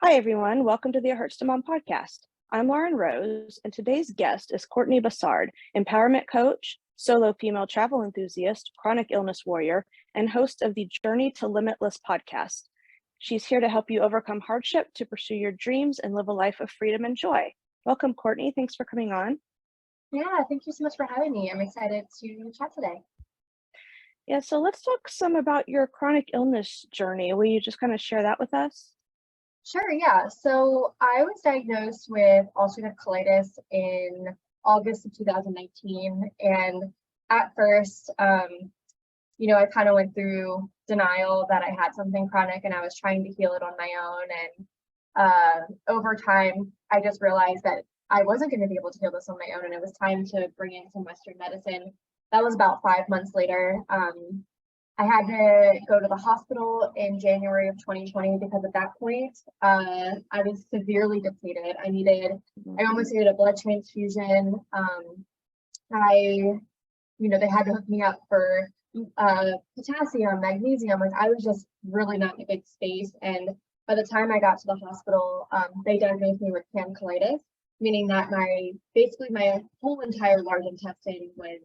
Hi, everyone. Welcome to the It Hurts to Mom podcast. I'm Lauren Rose, and today's guest is Courtney Bussard, empowerment coach, solo female travel enthusiast, chronic illness warrior, and host of the Journey to Limitless podcast. She's here to help you overcome hardship to pursue your dreams and live a life of freedom and joy. Welcome, Courtney. Thanks for coming on. Yeah, thank you so much for having me. I'm excited to chat today. Yeah, so let's talk some about your chronic illness journey. Will you just kind of share that with us? Sure, yeah. So I was diagnosed with ulcerative colitis in August of 2019. And at first, I kind of went through denial that I had something chronic and I was trying to heal it on my own. And over time, I just realized that I wasn't going to be able to heal this on my own. And it was time to bring in some Western medicine. That was about 5 months later. I had to go to the hospital in January of 2020 because at that point, I was severely depleted. I almost needed a blood transfusion. They had to hook me up for potassium, magnesium. Like I was just really not in a good space. And by the time I got to the hospital, they diagnosed me with colitis, meaning that my whole entire large intestine was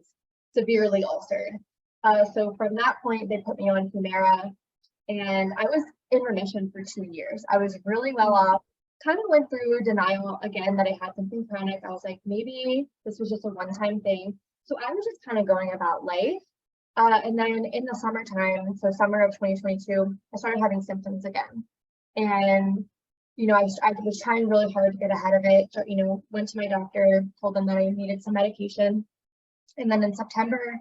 severely ulcerated. So from that point, they put me on Humira, and I was in remission for 2 years. I was really well off, kind of went through denial again that I had something chronic. I was like, maybe this was just a one-time thing. So I was just kind of going about life. And then in the summertime, so summer of 2022, I started having symptoms again. And, I was trying really hard to get ahead of it. So, went to my doctor, told them that I needed some medication. And then in September,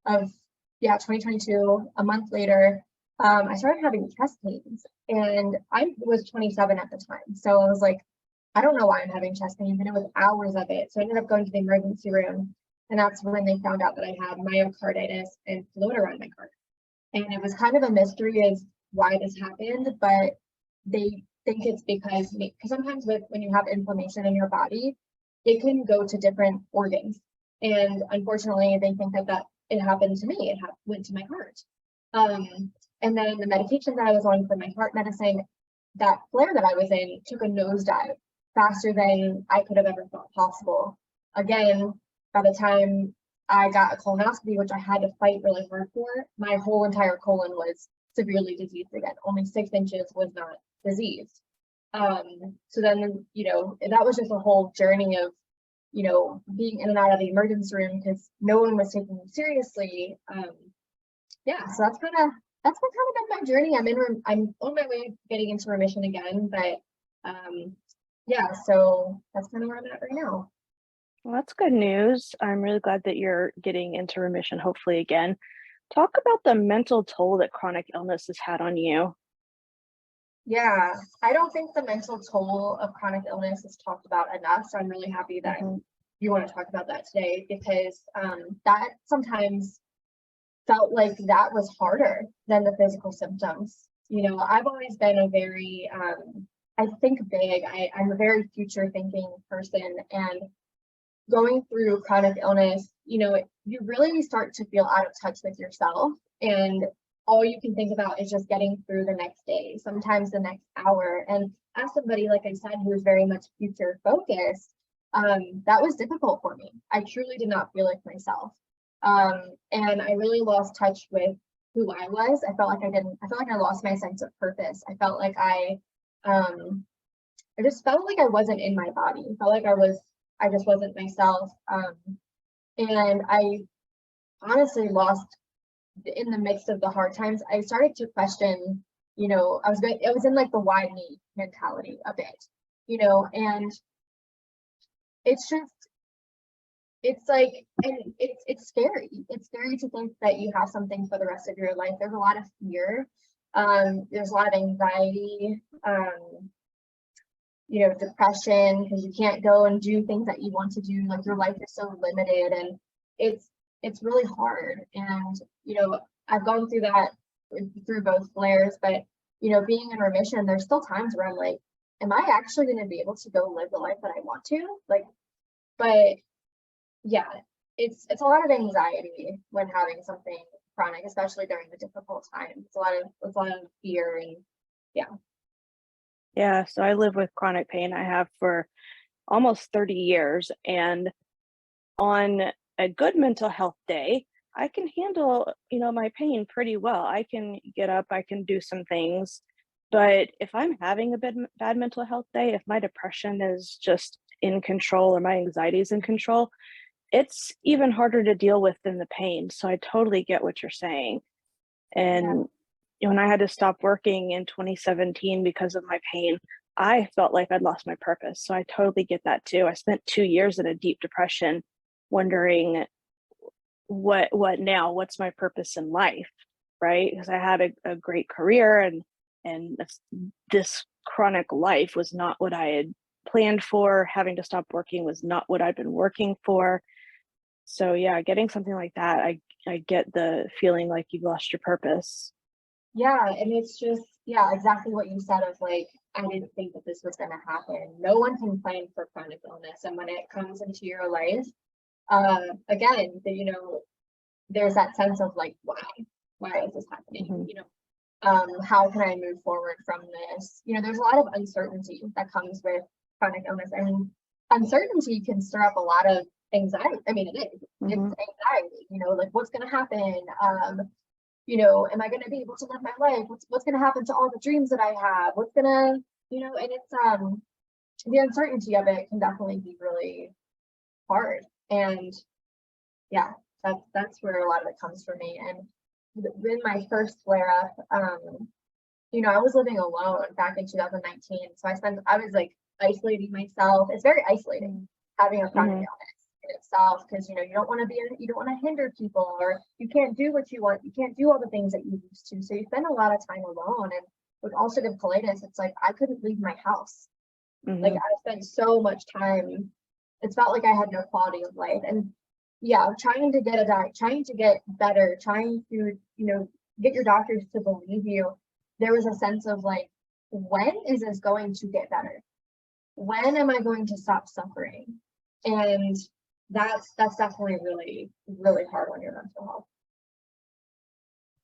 of 2022, a month later, I started having chest pains, and I was 27 at the time. So I was like, I don't know why I'm having chest pains, and it was hours of it. So I ended up going to the emergency room, and that's when they found out that I had myocarditis and fluid around my heart. And it was kind of a mystery as why this happened, but they think it's because sometimes when you have inflammation in your body, it can go to different organs. And unfortunately, they think that it happened to me. It went to my heart. And then the medication that I was on for my heart medicine, that flare that I was in took a nosedive faster than I could have ever thought possible. Again, by the time I got a colonoscopy, which I had to fight really hard for, my whole entire colon was severely diseased again. Only 6 inches was not diseased. So then, that was just a whole journey of being in and out of the emergency room because no one was taking me seriously. So that's kind of been my journey. I'm on my way getting into remission again, but so that's kind of where I'm at right now. Well, that's good news. I'm really glad that you're getting into remission, hopefully again. Talk about the mental toll that chronic illness has had on you. Yeah, I don't think the mental toll of chronic illness is talked about enough. So I'm really happy that you want to talk about that today, because that sometimes felt like that was harder than the physical symptoms. I've always been a very, I think big. I'm a very future thinking person, and going through chronic illness, you really start to feel out of touch with yourself, and all you can think about is just getting through the next day, sometimes the next hour. And as somebody, like I said, who is very much future focused, that was difficult for me. I truly did not feel like myself. And I really lost touch with who I was. I felt like I lost my sense of purpose. I felt like I just felt like I wasn't in my body. I felt like I just wasn't myself. And I honestly lost, in the midst of the hard times, I started to question, I was in like the why me mentality a bit, and it's like, and it's scary. It's scary to think that you have something for the rest of your life. There's a lot of fear. There's a lot of anxiety, depression, because you can't go and do things that you want to do. Like your life is so limited, and it's really hard. And, I've gone through that through both flares, but, being in remission, there's still times where I'm like, am I actually going to be able to go live the life that I want to? But yeah, it's a lot of anxiety when having something chronic, especially during the difficult times. It's a lot of fear, and yeah. Yeah, so I live with chronic pain. I have for almost 30 years, and on a good mental health day, I can handle, my pain pretty well. I can get up, I can do some things. But if I'm having a bad mental health day, if my depression is just in control or my anxiety is in control, it's even harder to deal with than the pain. So I totally get what you're saying. Yeah. And when I had to stop working in 2017 because of my pain, I felt like I'd lost my purpose. So I totally get that too. I spent 2 years in a deep depression, wondering what now? What's my purpose in life? Right? Because I had a great career, and this chronic life was not what I had planned for. Having to stop working was not what I'd been working for. So yeah, getting something like that, I get the feeling like you've lost your purpose. Yeah, and it's just, yeah, exactly what you said of like, I didn't think that this was going to happen. No one can plan for chronic illness. And when it comes into your life, again, there's that sense of like, why is this happening? Hmm. How can I move forward from this? There's a lot of uncertainty that comes with chronic illness, and uncertainty can stir up a lot of anxiety. I mean, it's Hmm. anxiety, like what's going to happen? Am I going to be able to live my life? What's going to happen to all the dreams that I have? What's going to, and it's, the uncertainty of it can definitely be really hard. And yeah, that's where a lot of it comes for me. And in my first flare up, I was living alone back in 2019. So I was like isolating myself. It's very isolating having a chronic Hmm. illness in itself, because you don't want to you don't want to hinder people, or you can't do what you want. You can't do all the things that you used to. So you spend a lot of time alone. And with ulcerative colitis, it's like I couldn't leave my house. Like Hmm. I spent so much time. It felt like I had no quality of life. And yeah, trying to get a diet, trying to get better, trying to, get your doctors to believe you. There was a sense of like, when is this going to get better? When am I going to stop suffering? And that's definitely really, really hard on your mental health.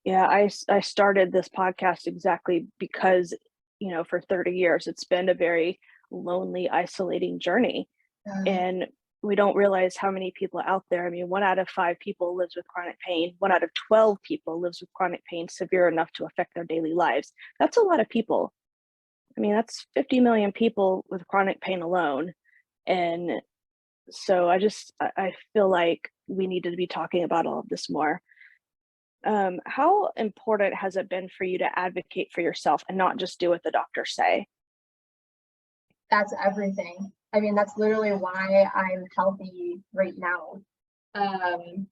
Yeah, I started this podcast exactly because, for 30 years, it's been a very lonely, isolating journey. Um, And we don't realize how many people out there. I mean, 1 out of 5 people lives with chronic pain. 1 out of 12 people lives with chronic pain severe enough to affect their daily lives. That's a lot of people. I mean, that's 50 million people with chronic pain alone. And so I feel like we needed to be talking about all of this more. How important has it been for you to advocate for yourself and not just do what the doctors say? that's everything. I mean, that's literally why I'm healthy right now. Um,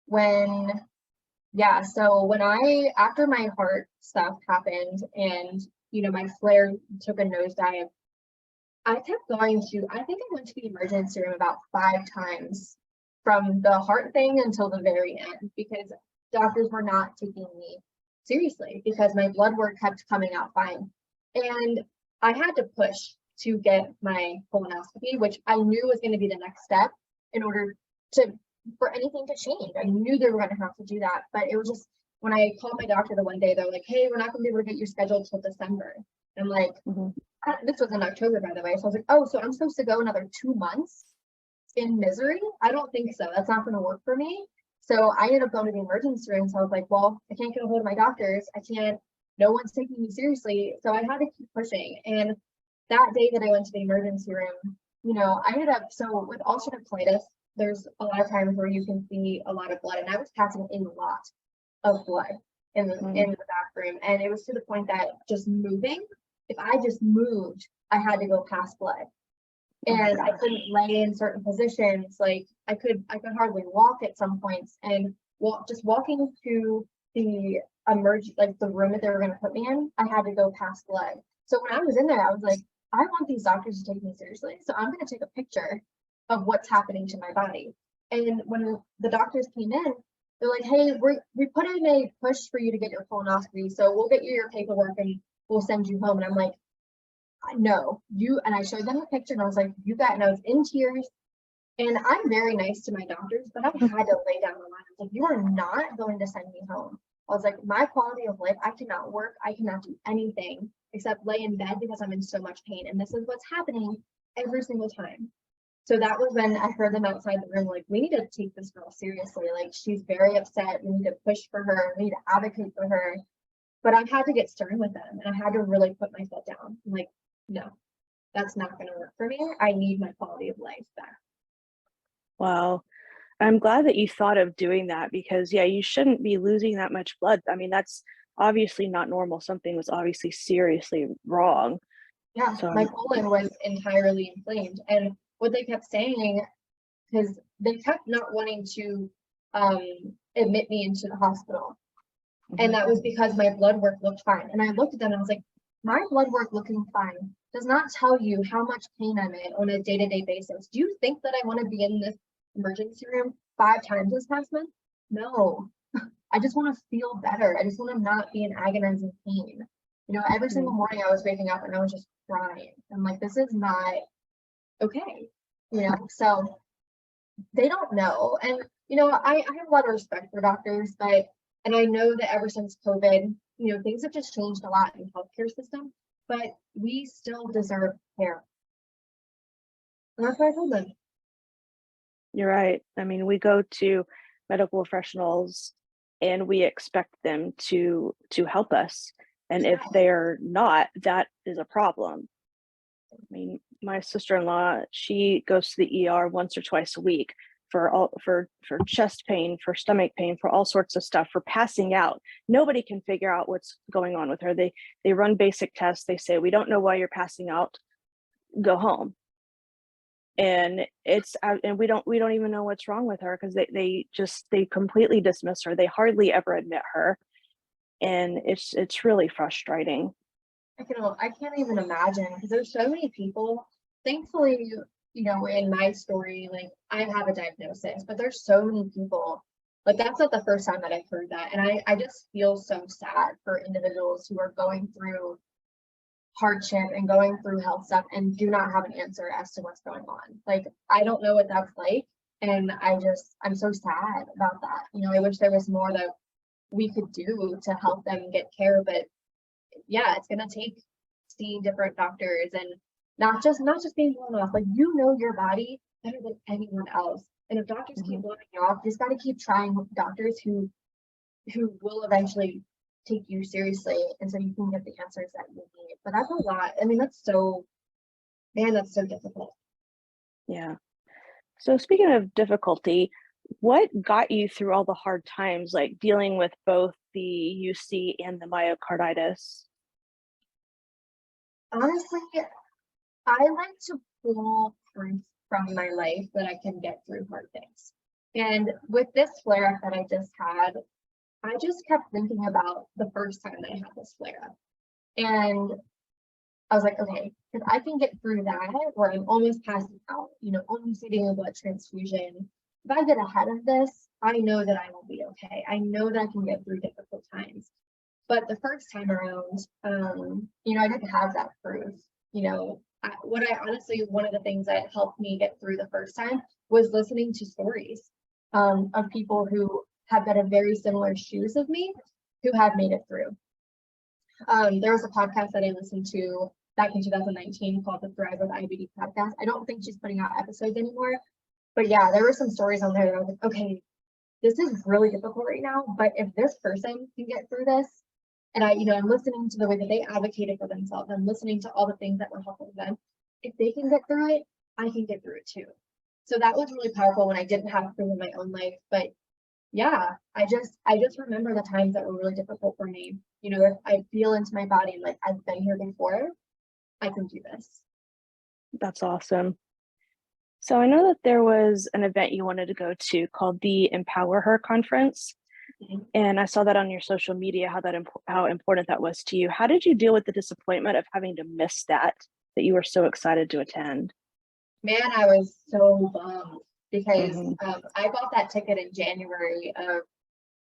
when Yeah, so after my heart stuff happened, and my flare took a nosedive, I kept I think I went to the emergency room about 5 times from the heart thing until the very end, because doctors were not taking me seriously because my blood work kept coming out fine. And I had to push to get my colonoscopy, which I knew was going to be the next step in order to for anything to change. I knew they were going to have to do that, but it was just when I called my doctor the one day, they're like, "Hey, we're not going to be able to get you scheduled till December." I'm like, Mhm. this was in October, by the way. So I was like, "Oh, so I'm supposed to go another 2 months in misery? I don't think so. That's not going to work for me." So I ended up going to the emergency room. So I was like, "Well, I can't get a hold of my doctors. I can't. No one's taking me seriously." So I had to keep pushing. And that day that I went to the emergency room, I ended up, so with ulcerative colitis, there's a lot of times where you can see a lot of blood, and I was passing in a lot of blood in Mhm. the bathroom, and it was to the point that just moving, if I just moved, I had to go pass blood, Oh my and I gosh. couldn't lay in certain positions. Like I could hardly walk at some points, and walking to the like the room that they were going to put me in, I had to go pass blood. So when I was in there, I was like, I want these doctors to take me seriously, so I'm going to take a picture of what's happening to my body. And when the doctors came in, they're like, "Hey, we put in a push for you to get your colonoscopy, so we'll get you your paperwork and we'll send you home." And I'm like, "No, you," and I showed them the picture, and I was like, "You got," and I was in tears. And I'm very nice to my doctors, but I had to lay down the line. I was like, "You are not going to send me home." I was like, "My quality of life, I cannot work, I cannot do anything except lay in bed because I'm in so much pain. And this is what's happening every single time. So that was when I heard them outside the room, like, we need to take this girl seriously. Like, she's very upset. We need to push for her. We need to advocate for her. But I've had to get stern with them, and I had to really put my foot down. I'm like, no, that's not going to work for me. I need my quality of life back. Wow. I'm glad that you thought of doing that because, yeah, you shouldn't be losing that much blood. I mean, that's obviously not normal. Something was obviously seriously wrong. Yeah, So, my colon was entirely inflamed. And what they kept saying, because they kept not wanting to admit me into the hospital. And that was because my blood work looked fine. And I looked at them and I was like, my blood work looking fine does not tell you how much pain I'm in on a day-to-day basis. Do you think that I want to be in this emergency room 5 times this past month? No. I just want to feel better. I just want to not be in agonizing pain. You know, every single morning I was waking up and I was just crying. I'm like, this is not okay. You know, so they don't know. And, you know, I have a lot of respect for doctors, and I know that ever since COVID, you know, things have just changed a lot in the healthcare system, but we still deserve care. And that's what I told them. you're right. I mean, we go to medical professionals and we expect them to help us. And if they're not, that is a problem. I mean, my sister-in-law, she goes to the ER once or twice a week for chest pain, for stomach pain, for all sorts of stuff, for passing out. Nobody can figure out what's going on with her. They run basic tests. They say, we don't know why you're passing out. Go home. And and we don't even know what's wrong with her because they completely dismiss her. They hardly ever admit her. And it's really frustrating. I can't even imagine because there's so many people. Thankfully, you know, in my story, like, I have a diagnosis, but there's so many people. Like, that's not the first time that I've heard that. And I just feel so sad for individuals who are going through hardship and going through health stuff and do not have an answer as to what's going on. Like, I don't know what that's like. And I'm so sad about that. You know, I wish there was more that we could do to help them get care, but yeah, it's gonna take seeing different doctors and not just being blown off. Like, you know your body better than anyone else. And if doctors keep blowing you off, you just gotta keep trying with doctors who will eventually take you seriously, and so you can get the answers that you need. But that's a lot. I mean, that's so difficult. Yeah. So speaking of difficulty, what got you through all the hard times, like dealing with both the UC and the myocarditis? Honestly, I like to pull proof from my life that I can get through hard things. And with this flare up that I just had, I just kept thinking about the first time that I had this flare up. And I was like, okay, if I can get through that, where I'm almost passing out, you know, almost needing a blood transfusion, if I get ahead of this, I know that I will be okay. I know that I can get through difficult times. But the first time around, you know, I didn't have that proof. You know, one of the things that helped me get through the first time was listening to stories of people who have been in very similar shoes of me who have made it through. There was a podcast that I listened to back in 2019 called the Thrive with IBD podcast. I don't think she's putting out episodes anymore, but yeah, there were some stories on there that I was like, okay, this is really difficult right now, but if this person can get through this, and I'm listening to the way that they advocated for themselves, I'm listening to all the things that were helpful to them. If they can get through it, I can get through it too. So that was really powerful when I didn't have proof in my own life. But yeah, I just remember the times that were really difficult for me. You know, if I feel into my body and like, I've been here before, I can do this. That's awesome. So I know that there was an event you wanted to go to called the Empower Her conference. Mm-hmm. And I saw that on your social media, how important that was to you. How did you deal with the disappointment of having to miss that you were so excited to attend? Man, I was so bummed because I bought that ticket in January of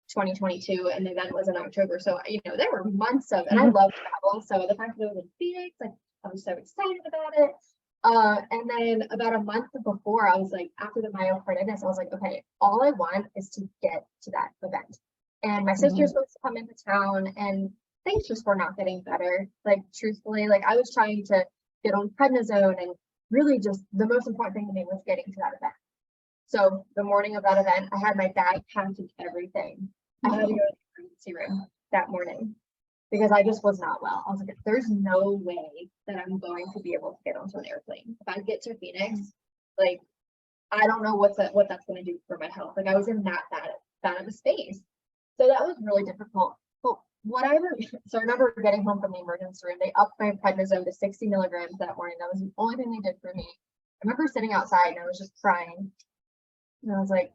2022 and the event was in October. So, you know, there were months of, and I love travel. So the fact that it was in Phoenix, like, I was so excited about it. And then about a month before, I was like, after the myocarditis, I was like, okay, all I want is to get to that event. And my sister's supposed to come into town, and anxious for not getting better. Like, truthfully, like, I was trying to get on prednisone, and really just the most important thing to me was getting to that event. So the morning of that event, I had my bag packed with everything. I had to go to the emergency room that morning because I just was not well. I was like, there's no way that I'm going to be able to get onto an airplane. If I get to Phoenix, like, I don't know what that's going to do for my health. Like, I was in that bad of a space. So that was really difficult. But I remember getting home from the emergency room. They upped my prednisone to 60 milligrams that morning. That was the only thing they did for me. I remember sitting outside and I was just crying. And I was like,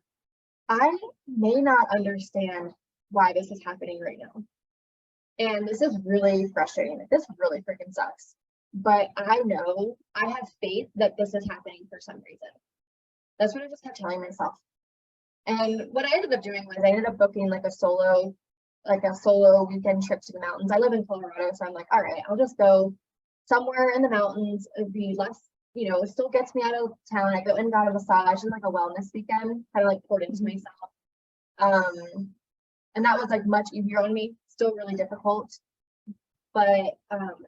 I may not understand why this is happening right now. And this is really frustrating. This really freaking sucks. But I know, I have faith that this is happening for some reason. That's what I just kept telling myself. And what I ended up doing was I ended up booking like a solo weekend trip to the mountains. I live in Colorado, so I'm like, all right, I'll just go somewhere in the mountains. It'd be less, it still gets me out of town. I go and got a massage and like a wellness weekend, kind of like poured into myself. And that was like much easier on me, still really difficult. But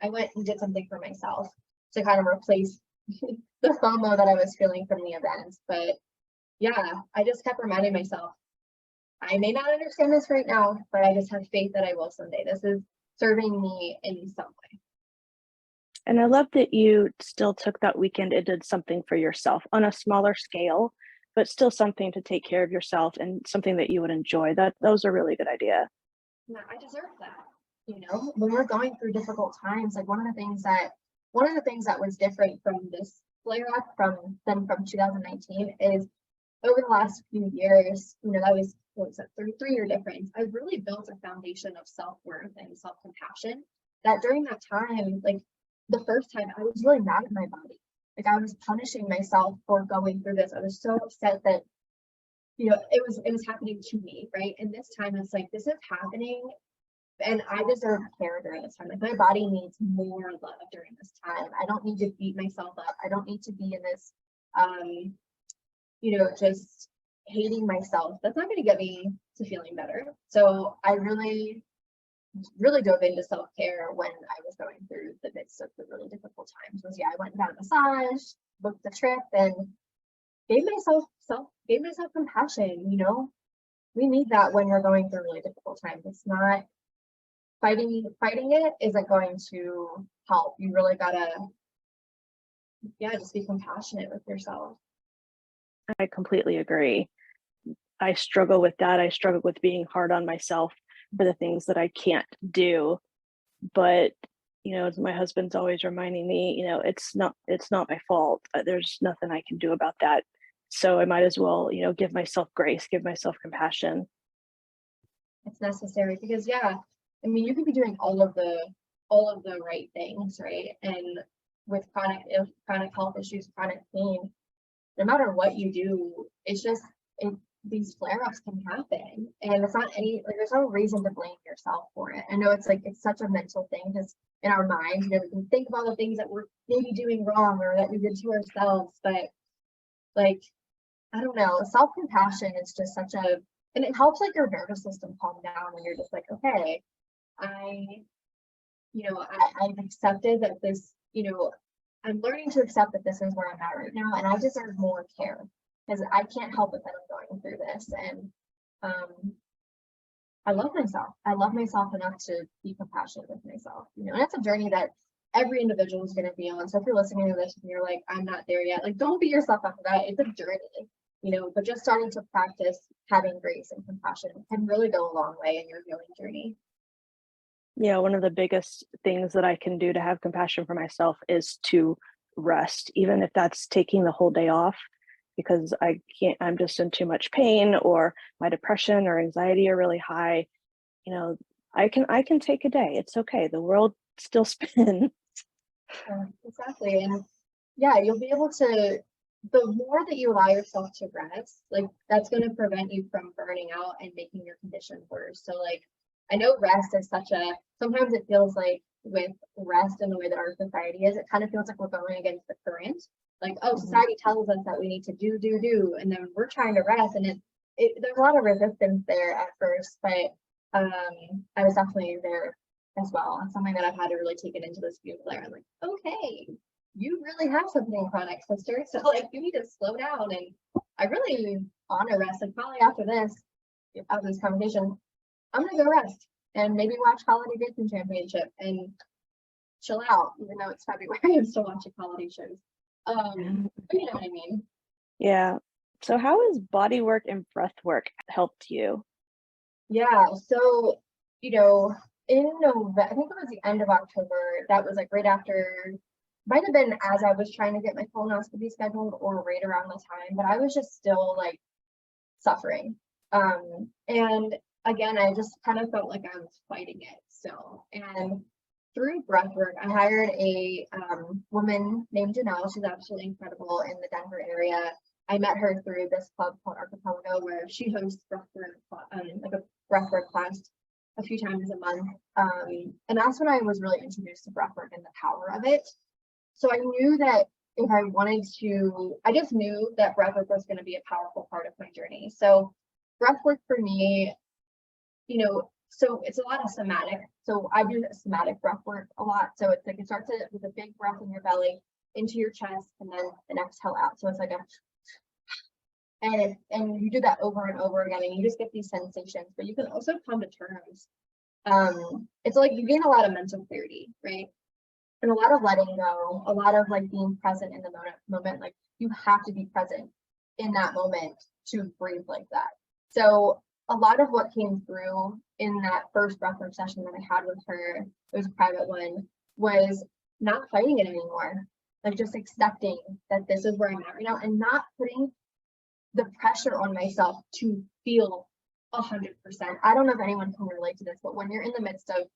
I went and did something for myself to kind of replace the FOMO that I was feeling from the event. But yeah, I just kept reminding myself, I may not understand this right now, but I just have faith that I will someday. This is serving me in some way. And I love that you still took that weekend and did something for yourself on a smaller scale, but still something to take care of yourself and something that you would enjoy. That was a really good idea. Yeah, I deserve that. When we're going through difficult times, like one of the things that was different from this flare up from 2019 is over the last few years, that was, what was that, 3-year difference. I've really built a foundation of self-worth and self-compassion that during that time, like the first time, I was really mad at my body. Like, I was punishing myself for going through this. I was so upset that, it was happening to me, right? And this time it's like, this is happening and I deserve care during this time. Like, my body needs more love during this time. I don't need to beat myself up. I don't need to be in this, just hating myself. That's not going to get me to feeling better. So I really, really dove into self-care when I was going through the midst of the really difficult times. I went and got a massage, booked the trip, and gave myself compassion. We need that when we're going through really difficult times. It's not fighting it isn't going to help. You really gotta just be compassionate with yourself. I completely agree. I struggle with that. I struggle with being hard on myself for the things that I can't do. But, my husband's always reminding me, it's not my fault. There's nothing I can do about that. So I might as well, give myself grace, give myself compassion. It's necessary because, you can be doing all of the right things, right? And with chronic health issues, chronic pain, no matter what you do, it's just these flare-ups can happen, and it's not there's no reason to blame yourself for it. I know it's such a mental thing because in our minds, we can think of all the things that we're maybe doing wrong or that we did to ourselves, but I don't know, self-compassion is just and it helps your nervous system calm down when you're just like, okay, I've accepted that this, I'm learning to accept that this is where I'm at right now, and I deserve more care because I can't help it that I'm going through this. And I love myself. I love myself enough to be compassionate with myself, and it's a journey that every individual is going to be on. So if you're listening to this and you're like, I'm not there yet, don't beat yourself up for that. It's a journey, but just starting to practice having grace and compassion can really go a long way in your healing journey. Yeah, one of the biggest things that I can do to have compassion for myself is to rest, even if that's taking the whole day off, because I'm just in too much pain, or my depression or anxiety are really high. I can take a day. It's okay. The world still spins. Exactly. And you'll be able to, the more that you allow yourself to rest, that's going to prevent you from burning out and making your condition worse. So I know rest is sometimes it feels like with rest and the way that our society is, it kind of feels like we're going against the current. Society tells us that we need to do, and then we're trying to rest, and there's a lot of resistance there at first, but I was definitely there as well. It's something that I've had to really take it into this view layer. I'm like, okay, you really have something chronic, sister. So like you need to slow down. And I really want to rest. Like probably after this conversation, I'm gonna go rest and maybe watch Holiday Baking Championship and chill out, even though it's February. I'm still watching holiday shows. But you know what I mean? Yeah. So how has body work and breath work helped you? Yeah. So, in November, I think it was the end of October, that was like right after, might have been as I was trying to get my colonoscopy scheduled or right around the time, but I was just still like suffering. And again, I just kind of felt like I was fighting it still. And through breath work, I hired a woman named Janelle. She's absolutely incredible in the Denver area. I met her through this club called Archipelago, where she hosts like a breathwork class a few times a month. And that's when I was really introduced to breathwork and the power of it. So I knew that if I wanted to, I just knew that breathwork was going to be a powerful part of my journey. So breathwork for me, so it's a lot of somatic. So I do somatic breathwork a lot. So it's like it starts with a big breath in your belly into your chest and then an exhale out. So it's like and you do that over and over again, and you just get these sensations. But you can also come to terms. It's like you gain a lot of mental clarity, right? And a lot of letting go, a lot of like being present in the moment. Like you have to be present in that moment to breathe like that. So a lot of what came through in that first breathwork session that I had with her, it was a private one, was not fighting it anymore. Like just accepting that this is where I'm at right now and not putting the pressure on myself to feel 100%. I don't know if anyone can relate to this, but when you're in the midst of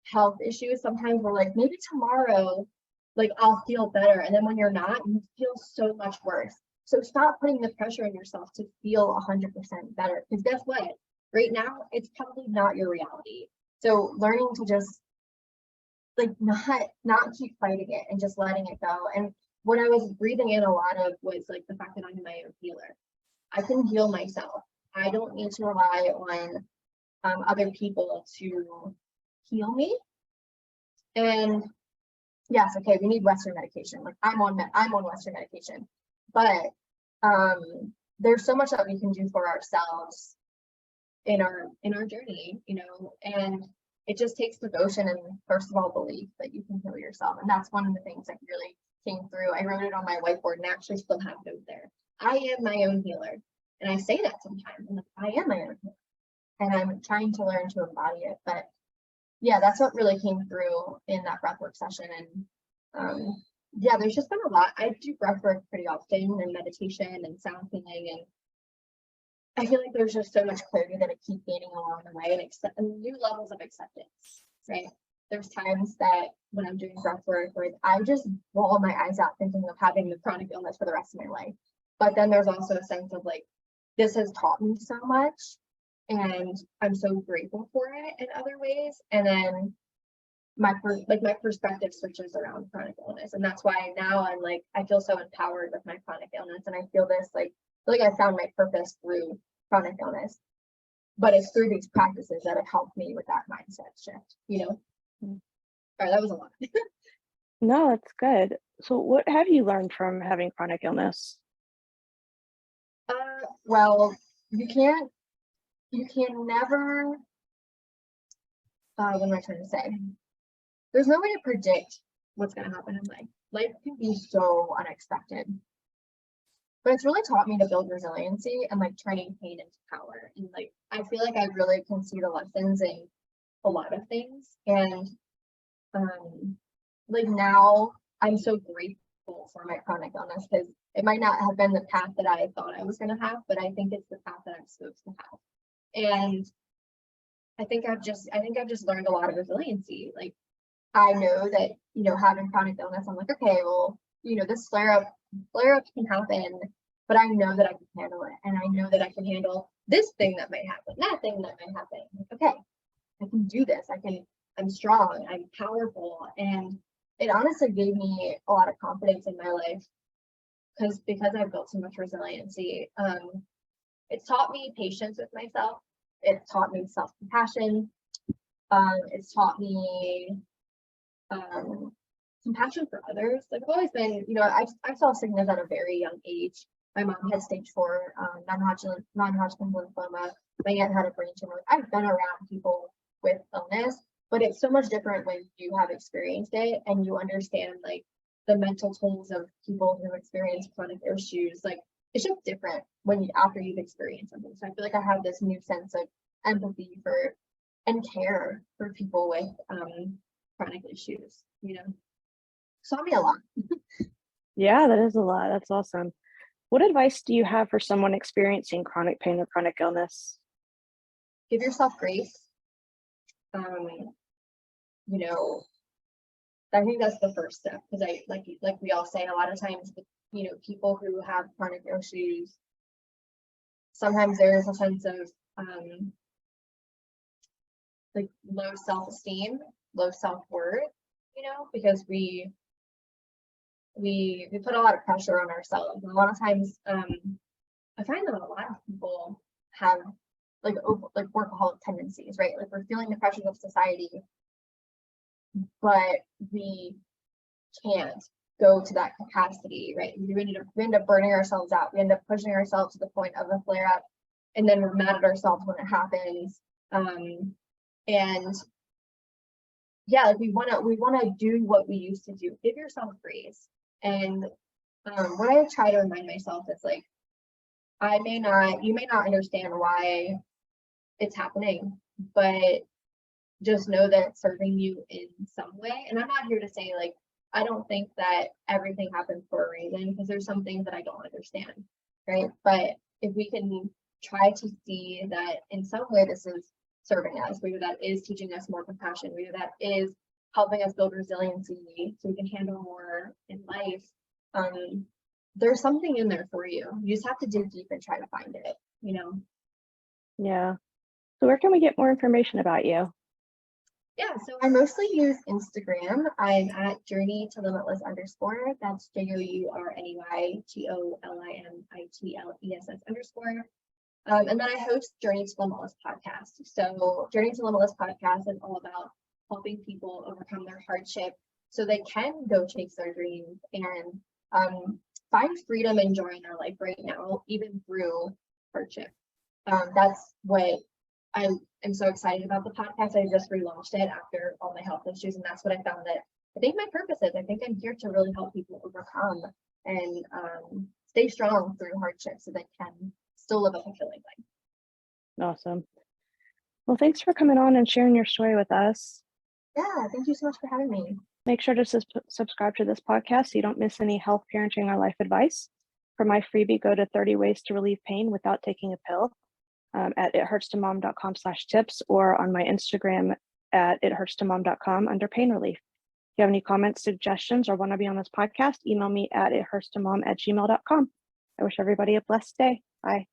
health issues, sometimes we're like, maybe tomorrow, like I'll feel better. And then when you're not, you feel so much worse. So stop putting the pressure on yourself to feel 100% better. Because guess what? Right now, it's probably not your reality. So learning to just like not keep fighting it and just letting it go. And what I was breathing in a lot of was like the fact that I'm my own healer. I can heal myself. I don't need to rely on other people to heal me. And yes, okay, we need Western medication. Like I'm on Western medication, but there's so much that we can do for ourselves in our journey, and it just takes devotion and first of all belief that you can heal yourself. And that's one of the things that really came through. I wrote it on my whiteboard and actually still have it there. I am my own healer. And I say that sometimes, and I am my own healer. And I'm trying to learn to embody it. But yeah, that's what really came through in that breathwork session. And yeah, there's just been a lot. I do breathwork pretty often and meditation and sound healing. And I feel like there's just so much clarity that I keep gaining along the way and new levels of acceptance, right? There's times that when I'm doing breathwork, where I just bawl my eyes out thinking of having the chronic illness for the rest of my life. But then there's also a sense of like, this has taught me so much and I'm so grateful for it in other ways. And then my perspective switches around chronic illness. And that's why now I'm like, I feel so empowered with my chronic illness. And I feel this like I found my purpose through chronic illness, but it's through these practices that have helped me with that mindset shift, All right, that was a lot. No, it's good. So what have you learned from having chronic illness? Well, you can never, what am I trying to say? There's no way to predict what's going to happen in life. Life can be so unexpected. But it's really taught me to build resiliency and like turning pain into power. And like, I feel like I really can see the lessons in a lot of things. And like now I'm so grateful for my chronic illness because it might not have been the path that I thought I was going to have, but I think it's the path that I'm supposed to have. And I think I've just learned a lot of resiliency. Like I know that, having chronic illness, I'm like, okay, well, this flare-ups can happen, but I know that I can handle it. And I know that I can handle this thing that might happen, that thing that might happen. Like, okay, I can do this. I'm strong, I'm powerful. And it honestly gave me a lot of confidence in my life because I've built so much resiliency. It's taught me patience with myself. It taught me self-compassion. It's taught me compassion for others. Like I've always been, I saw sickness at a very young age. My mom had stage 4 non-Hodgkin's lymphoma. My aunt had a brain tumor. I've been around people with illness, but it's so much different when you have experienced it and you understand like the mental tolls of people who experience chronic issues. Like it's just different after you've experienced something. So I feel like I have this new sense of empathy for and care for people with chronic issues. Saw me a lot. Yeah, that is a lot. That's awesome. What advice do you have for someone experiencing chronic pain or chronic illness? Give yourself grace. You know, I think that's the first step, because I like we all say a lot of times, people who have chronic issues, sometimes there is a sense of like low self-esteem, low self-worth, because we put a lot of pressure on ourselves. And a lot of times I find that a lot of people have like workaholic tendencies, right? Like we're feeling the pressures of society, but we can't go to that capacity, right? We end up burning ourselves out. We end up pushing ourselves to the point of a flare up, and then we're mad at ourselves when it happens. And yeah, like we wanna do what we used to do. Give yourself grace. And what I try to remind myself is like, you may not understand why it's happening, but just know that it's serving you in some way. And I'm not here to say like, I don't think that everything happens for a reason, because there's some things that I don't understand, right? But if we can try to see that in some way this is serving us, whether that is teaching us more compassion, whether that is helping us build resiliency so we can handle more in life, there's something in there for you. You just have to dig deep and try to find it, Yeah. So where can we get more information about you? Yeah, so I mostly use Instagram. I'm at journey to limitless _. That's JOURNEYTOLIMITLESS _. And then I host Journey to Limitless podcast. So Journey to Limitless podcast is all about helping people overcome their hardship so they can go chase their dreams and find freedom and joy in their life right now, even through hardship. That's what I am so excited about the podcast. I just relaunched it after all my health issues, and that's what I found that I think my purpose is. I think I'm here to really help people overcome and stay strong through hardship so they can still live a fulfilling life. Awesome. Well, thanks for coming on and sharing your story with us. Yeah, thank you so much for having me. Make sure to subscribe to this podcast so you don't miss any health, parenting, or life advice. For my freebie, go to 30 Ways to Relieve Pain Without Taking a Pill at ithurtstomom.com/tips, or on my Instagram at ithurtstomom.com under pain relief. If you have any comments, suggestions, or want to be on this podcast, email me at ithurtstomom@gmail.com. I wish everybody a blessed day. Bye.